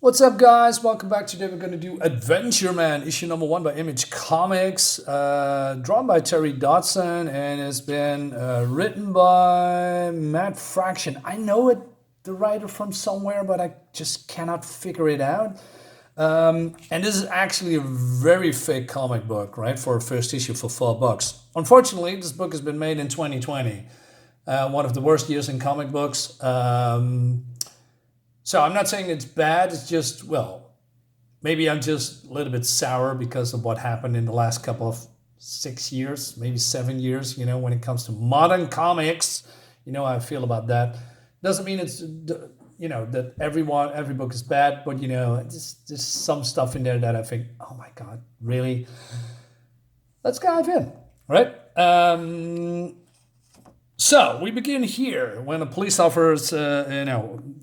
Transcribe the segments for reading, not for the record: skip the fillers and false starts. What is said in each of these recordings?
What's up, guys? Welcome back. Today we're going to do Adventureman, issue number 1 by Image Comics, drawn by Terry Dodson, and it's been written by Matt Fraction. I know the writer from somewhere, but I just cannot figure it out. And this is actually a very fake comic book, right? For a first issue for $4. Unfortunately, this book has been made in 2020, one of the worst years in comic books. So I'm not saying it's bad, it's just, well, maybe I'm just a little bit sour because of what happened in the last couple of 6 years, maybe 7 years, when it comes to modern comics. You know how I feel about that. Doesn't mean it's, that every book is bad, but, there's some stuff in there that I think, oh my God, really? Let's dive in, right? So we begin here when a police officer,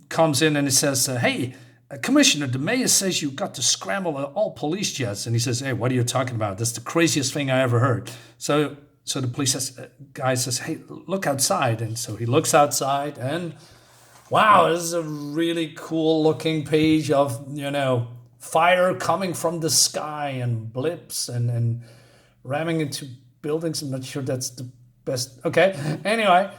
comes in and he says, "Hey, Commissioner, the mayor says you got to scramble all police jets." And he says, "Hey, what are you talking about? That's the craziest thing I ever heard." So the police guy says, "Hey, look outside." And so he looks outside, and wow, this is a really cool looking page of fire coming from the sky and blips and ramming into buildings. I'm not sure that's the best. Okay. Anyway,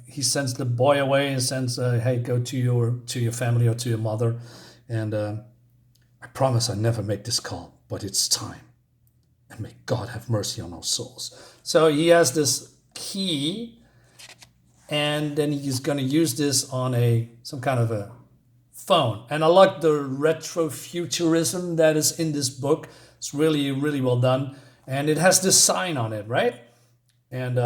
he sends the boy away and sends, "Hey, go to your family or to your mother, and I promise I never make this call, but it's time, and may God have mercy on our souls." So he has this key, and then he's going to use this on some kind of a phone. And I like the retrofuturism that is in this book. It's really, really well done. And it has this sign on it, right? And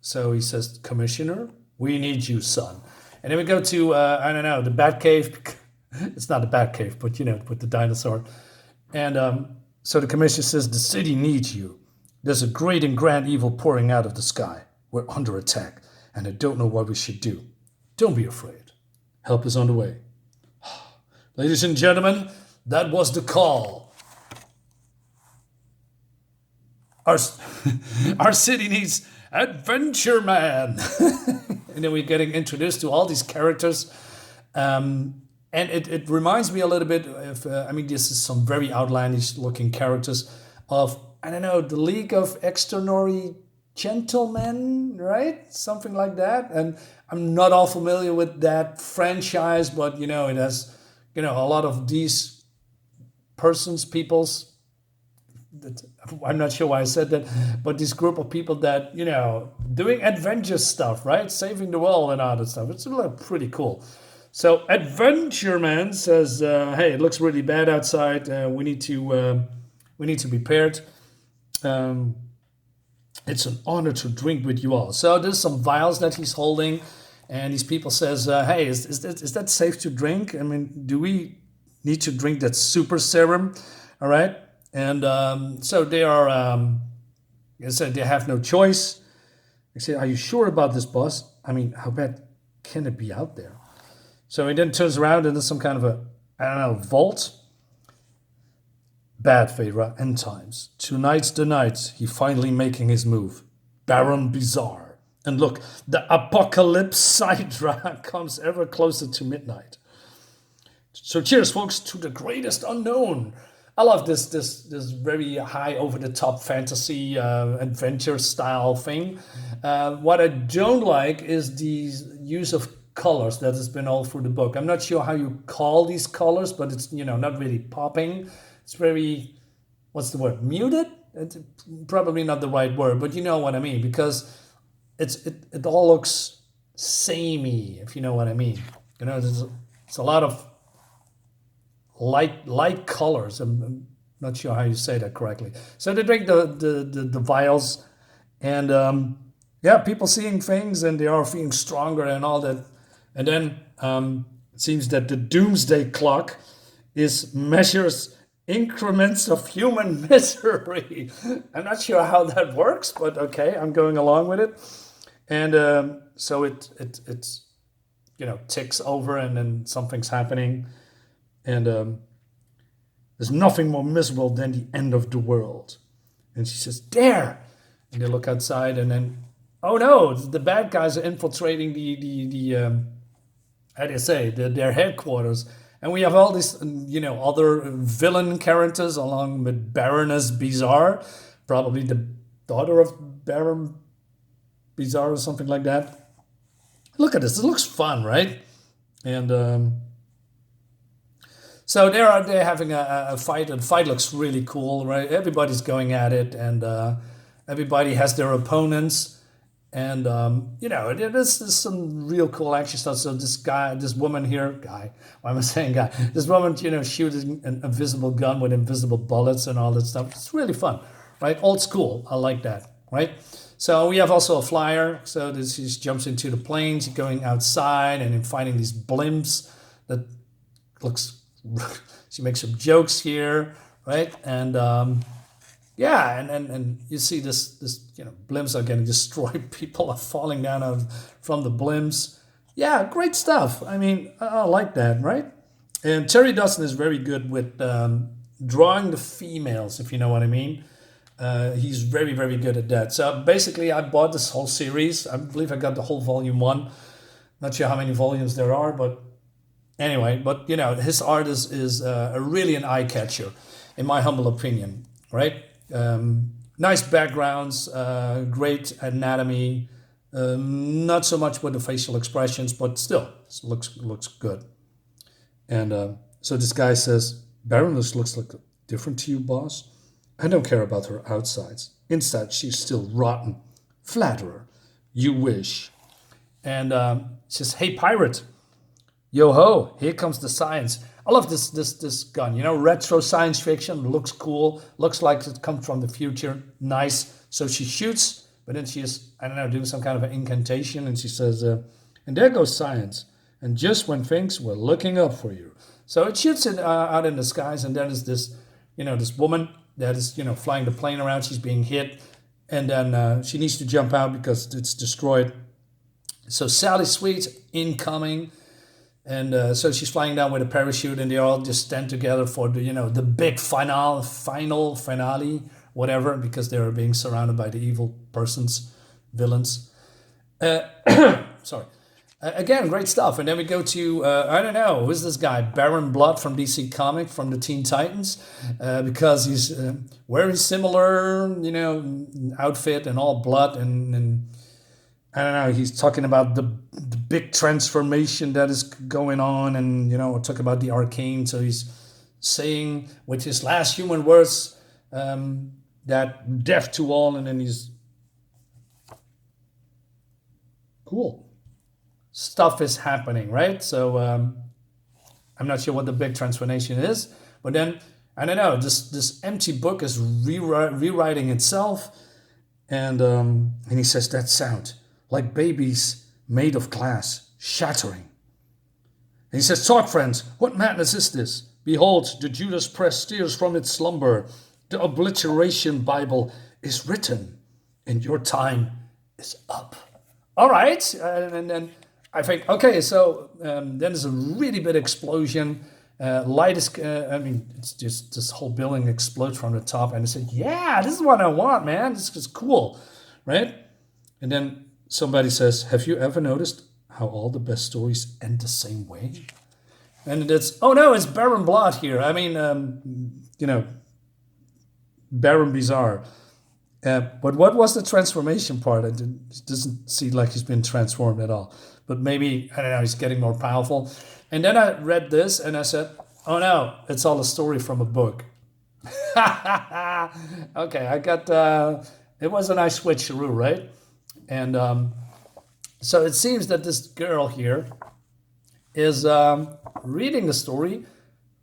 so he says, "Commissioner, we need you, son." And then we go to, the Batcave. It's not the Batcave, but, with the dinosaur. And so the commissioner says, "The city needs you. There's a great and grand evil pouring out of the sky. We're under attack, and I don't know what we should do. Don't be afraid. Help is on the way." Ladies and gentlemen, that was the call. Our city needs Adventureman. And then we're getting introduced to all these characters. And it reminds me a little bit of, this is some very outlandish looking characters of, the League of Extraordinary Gentlemen, right? Something like that. And I'm not all familiar with that franchise, but, it has, a lot of these peoples, I'm not sure why I said that, but this group of people that, doing adventure stuff, right? Saving the world and all that stuff. It's pretty cool. So Adventureman says, "Hey, it looks really bad outside. We need to be prepared. It's an honor to drink with you all." So there's some vials that he's holding, and these people says, "Hey, is that safe to drink? Do we need to drink that super serum? All right." And so they are, I said, they have no choice. They say, "Are you sure about this, boss? How bad can it be out there?" So he then turns around and there's some kind of vault. "Bad, Phaedra, end times. Tonight's the night he finally making his move. Baron Bizarre. And look, the apocalypse Sidra comes ever closer to midnight. So cheers, folks, to the greatest unknown." I love this very high over the top fantasy adventure style thing. What I don't like is the use of colors that has been all through the book. I'm not sure how you call these colors, but it's not really popping. It's very, what's the word? Muted? It's probably not the right word, but you know what I mean, because it all looks samey, if you know what I mean. It's a lot of light colors. I'm not sure how you say that correctly. So they drink the vials, and people seeing things, and they are feeling stronger and all that. And then it seems that the doomsday clock measures increments of human misery. I'm not sure how that works, but okay, I'm going along with it. And so it ticks over, and then something's happening. And there's nothing more miserable than the end of the world. And she says, "There!" And they look outside, and then, oh no, the bad guys are infiltrating the how do you say, their headquarters. And we have all these, other villain characters along with Baroness Bizarre, probably the daughter of Baron Bizarre or something like that. Look at this. It looks fun, right? And so they're having a fight. And the fight looks really cool, right? Everybody's going at it, and everybody has their opponents. And there's some real cool action stuff. So this woman here, why am I saying guy? This woman, shooting an invisible gun with invisible bullets and all that stuff. It's really fun, right? Old school. I like that, right? So we have also a flyer. So she jumps into the plane. She's going outside and then finding these blimps that looks. She makes some jokes here, right? And yeah, and you see this blimps are getting destroyed. People are falling down from the blimps. Yeah, great stuff. I mean, I like that, right? And Terry Dodson is very good with drawing the females, if you know what I mean. He's very, very good at that. So basically, I bought this whole series. I believe I got the whole volume 1. Not sure how many volumes there are, but anyway. But his art is really an eye catcher, in my humble opinion, right? Nice backgrounds, great anatomy. Not so much with the facial expressions, but still looks good. And so this guy says, Baroness looks like different to you, boss. I don't care about her outsides. Inside, she's still rotten. Flatterer. You wish. And says, hey, pirate. Yo ho, here comes the science. I love this gun. Retro science fiction. Looks cool. Looks like it comes from the future. Nice. So she shoots, but then she is, I don't know, doing some kind of an incantation. And she says, and there goes science. And just when things were looking up for you. So it shoots it out in the skies. And then there's this, this woman that is, flying the plane around. She's being hit. And then she needs to jump out because it's destroyed. So Sally Sweet's incoming. And so she's flying down with a parachute, and they all just stand together for the big final finale, whatever, because they're being surrounded by the evil villains. Sorry. Again, great stuff. And then we go to, I don't know, who's this guy? Baron Blood from DC Comics, from the Teen Titans, because he's wearing similar, outfit and all blood and I don't know, he's talking about the big transformation that is going on, and talk about the arcane. So he's saying with his last human words that death to all, and then he's cool. Stuff is happening, right? So I'm not sure what the big transformation is, but then I don't know. This empty book is rewriting itself, and he says that sound. Like babies made of glass, shattering. And he says, talk, friends, what madness is this? Behold, the Judas press steers from its slumber. The obliteration Bible is written, and your time is up. All right, and then I think, okay, so then there's a really big explosion. Light is, it's just this whole building explodes from the top, and I said, yeah, this is what I want, man. This is cool, right? And then somebody says, have you ever noticed how all the best stories end the same way? And it's, oh no, it's Baron Blood here. I mean, Baron Bizarre. But what was the transformation part? It doesn't seem like he's been transformed at all. But maybe, I don't know, he's getting more powerful. And then I read this and I said, oh no, it's all a story from a book. Okay, I got, it was a nice switcheroo, right? And so it seems that this girl here is reading the story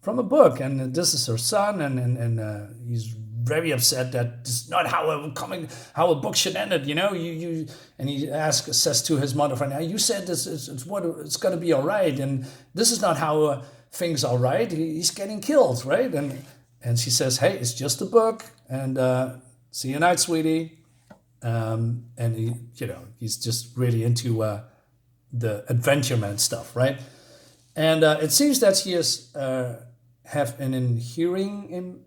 from a book, and this is her son, and he's very upset that this is not how a book should end it, you and he says to his mother, friend, you said this it's going to be all right, and this is not how things are right. He's getting killed, right? And she says, hey, it's just a book, and see you night, sweetie. And he's just really into the Adventureman stuff, right? And it seems that he is have an hearing,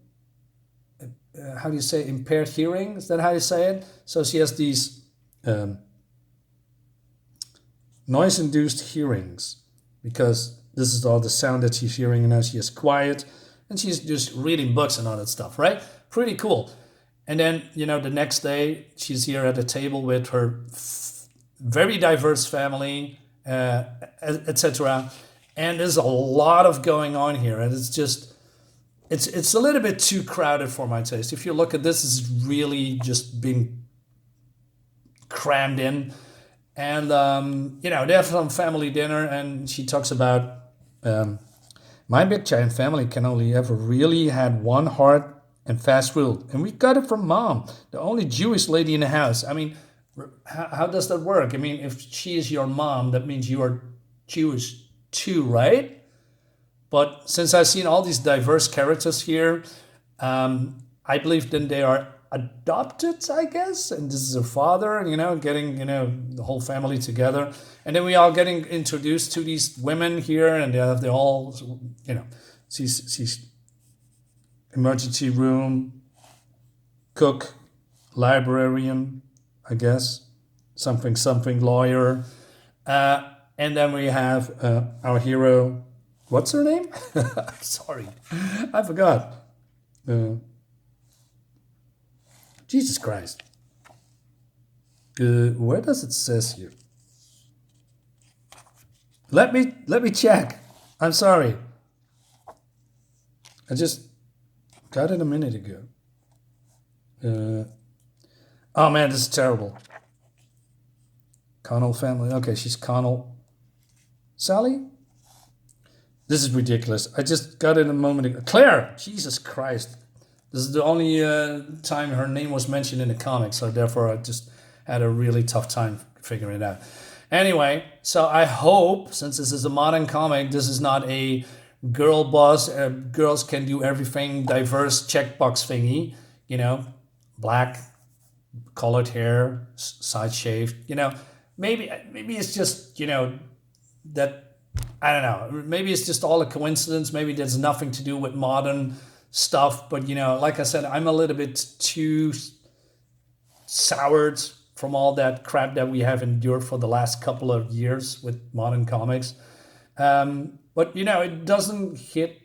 how do you say, impaired hearing? Is that how you say it? So she has these noise-induced hearings, because this is all the sound that she's hearing, and now she is quiet and she's just reading books and all that stuff, right? Pretty cool. And then, the next day she's here at a table with her very diverse family, etc. And there's a lot of going on here, and it's just it's a little bit too crowded for my taste. If you look at this, it's really just being crammed in. And they have some family dinner, and she talks about my big giant family can only ever really had one hard and fast rule, and we got it from mom, the only Jewish lady in the house. I mean, how does that work? I mean, if she is your mom, that means you are Jewish too, right? But since I've seen all these diverse characters here, I believe then they are adopted, I guess, and this is her father, getting the whole family together, and then we all getting introduced to these women here, and they all she's emergency room, cook, librarian, I guess, something lawyer, and then we have our hero. What's her name? Sorry, I forgot. Jesus Christ. Where does it says here? Let me check. I'm sorry. I just got it a minute ago. Oh man, this is terrible. Connell family. Okay, she's Connell. Sally? This is ridiculous. I just got it a moment ago. Claire! Jesus Christ. This is the only time her name was mentioned in the comics, so therefore I just had a really tough time figuring it out. Anyway, so I hope, since this is a modern comic, this is not a girl boss, girls can do everything, diverse checkbox thingy, black, colored hair, side shaved, maybe it's just, that, I don't know, maybe it's just all a coincidence, maybe there's nothing to do with modern stuff, but like I said, I'm a little bit too soured from all that crap that we have endured for the last couple of years with modern comics. But it doesn't hit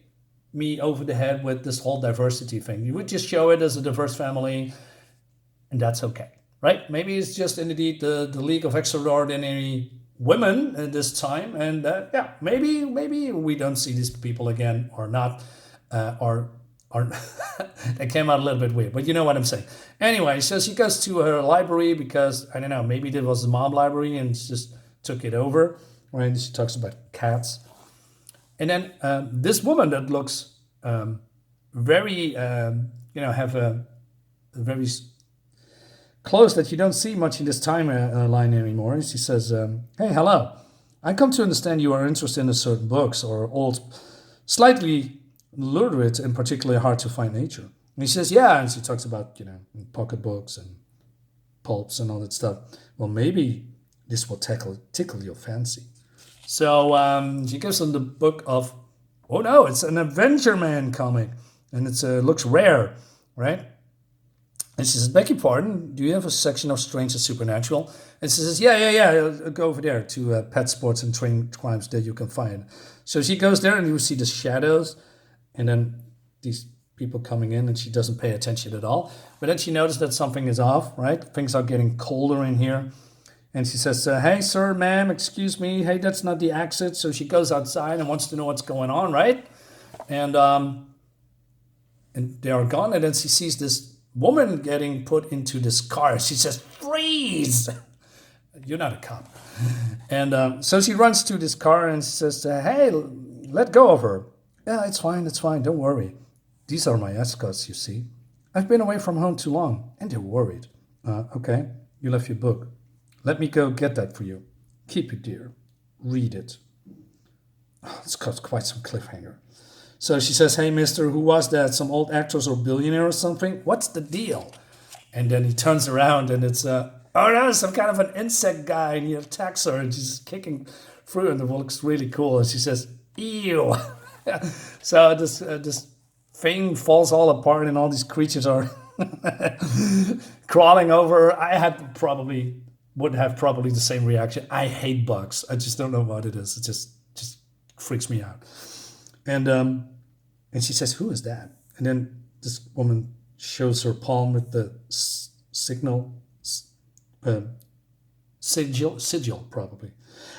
me over the head with this whole diversity thing. You would just show it as a diverse family, and that's okay, right? Maybe it's just indeed the League of Extraordinary Women at this time, and maybe we don't see these people again, or not, or that came out a little bit weird, but you know what I'm saying. Anyway, so she goes to her library because, I don't know, maybe it was the mom library and she just took it over, right? She talks about cats. And then this woman that looks very, have a very close that you don't see much in this timeline anymore. And she says, hey, hello. I come to understand you are interested in certain books or old, slightly literate and particularly hard to find nature. And he says, yeah, and she talks about, pocketbooks and pulps and all that stuff. Well, maybe this will tickle your fancy. So she gives him the book of, oh no, it's an Adventureman comic, and it looks rare, right? And she says, beg your pardon, do you have a section of strange and supernatural? And she says, yeah, go over there to pet sports and train crimes that you can find. So she goes there and you see the shadows, and then these people coming in, and she doesn't pay attention at all. But then she noticed that something is off, right? Things are getting colder in here. And she says, hey, sir, ma'am, excuse me. Hey, that's not the exit. So she goes outside and wants to know what's going on, right? And they are gone. And then she sees this woman getting put into this car. She says, freeze! You're not a cop. And so she runs to this car and says, hey, let go of her. Yeah, it's fine. Don't worry. These are my escorts, you see. I've been away from home too long, and they're worried. Okay, you left your book. Let me go get that for you. Keep it, dear. Read it. Oh, it's got quite some cliffhanger. So she says, hey, mister, who was that? Some old actress or billionaire or something? What's the deal? And then he turns around and it's, oh no, some kind of an insect guy, and he attacks her and she's kicking through, and it looks really cool. And she says, ew. So this thing falls all apart and all these creatures are crawling over. I would have probably the same reaction. I hate bugs. I just don't know what it is. It's just freaks me out. And she says, "Who is that?" And then this woman shows her palm with the sigil, probably.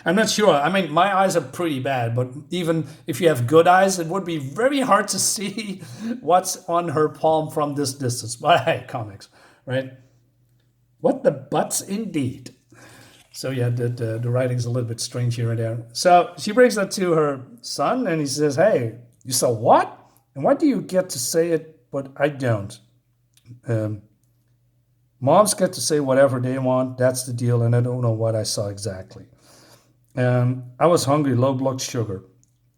I'm not sure. I mean, my eyes are pretty bad, but even if you have good eyes, it would be very hard to see what's on her palm from this distance. But hey, comics, right? What the butts indeed. So yeah, the writing's a little bit strange here and there. So she brings that to her son, and he says, "Hey, you saw what? And why do you get to say it, but I don't?" Moms get to say whatever they want. That's the deal, and I don't know what I saw exactly. I was hungry, low blood sugar.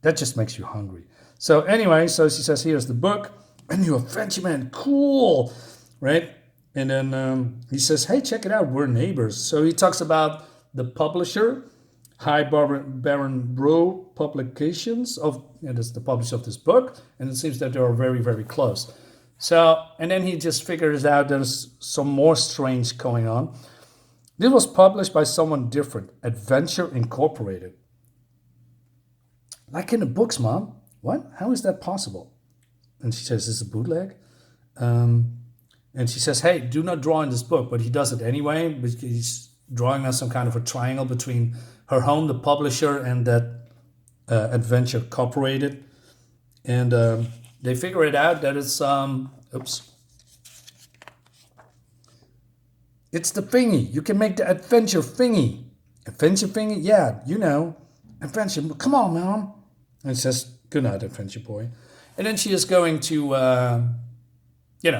That just makes you hungry. So anyway, so she says, "Here's the book. A new Adventureman, cool, right?" And then he says, "Hey, check it out. We're neighbors." So he talks about the publisher, High Baron Bro Publications, that's the publisher of this book, and it seems that they are very, very close. So, and then he just figures out there's some more strange going on. This was published by someone different, Adventure Incorporated. Like in the books, Mom. What? How is that possible? And she says, "This is a bootleg." And she says, "Hey, do not draw in this book," but he does it anyway, because he's drawing us some kind of a triangle between her home, the publisher, and that Adventure Incorporated. And they figure it out that it's it's the thingy. You can make the adventure thingy. Adventure thingy? Yeah, you know. Adventure. Come on, Mom. And she says, "Good night, Adventure Boy." And then she is going to,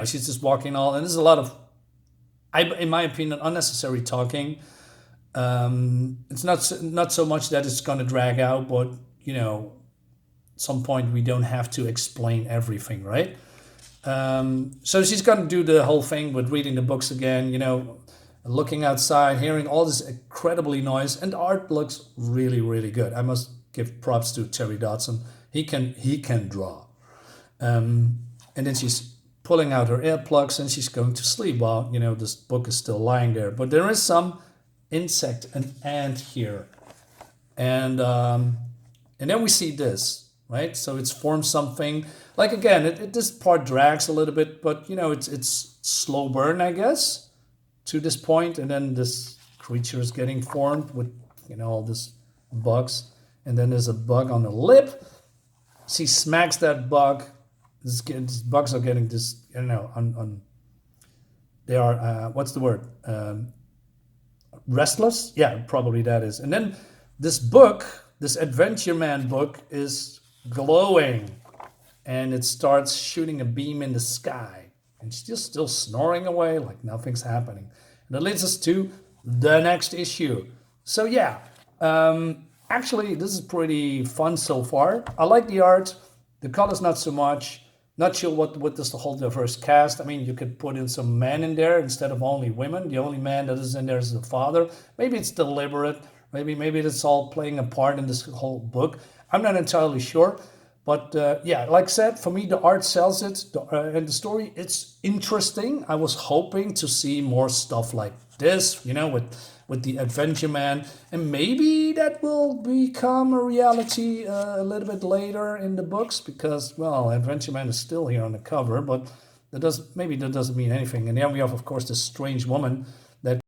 she's just walking all, and there's a lot of, in my opinion, unnecessary talking. It's not so much that it's going to drag out, but, at some point we don't have to explain everything, right? So she's going to do the whole thing with reading the books again, looking outside, hearing all this incredibly noise, and the art looks really, really good. I must give props to Terry Dodson. He can draw. And then she's pulling out her earplugs and she's going to sleep while, this book is still lying there. But there is some insect, an ant here. And then we see this, right? So it's formed something. Like, again, this part drags a little bit, but, it's slow burn, I guess, to this point. And then this creature is getting formed with, all this bugs. And then there's a bug on the lip. She smacks that bug. These bugs are getting this, they are, what's the word? Restless? Yeah, probably that is. And then this book, this Adventureman book, is glowing. And it starts shooting a beam in the sky. And she's just still snoring away like nothing's happening. And that leads us to the next issue. So yeah, actually, this is pretty fun so far. I like the art. The colors not so much. Not sure what does the whole diverse cast. I mean, you could put in some men in there instead of only women. The only man that is in there is the father. Maybe it's deliberate. Maybe it's all playing a part in this whole book. I'm not entirely sure. But yeah, like I said, for me, the art sells it. And the story, it's interesting. I was hoping to see more stuff like this, with the Adventureman. And maybe that will become a reality a little bit later in the books because, well, Adventureman is still here on the cover, but that doesn't mean anything. And then we have, of course, this strange woman that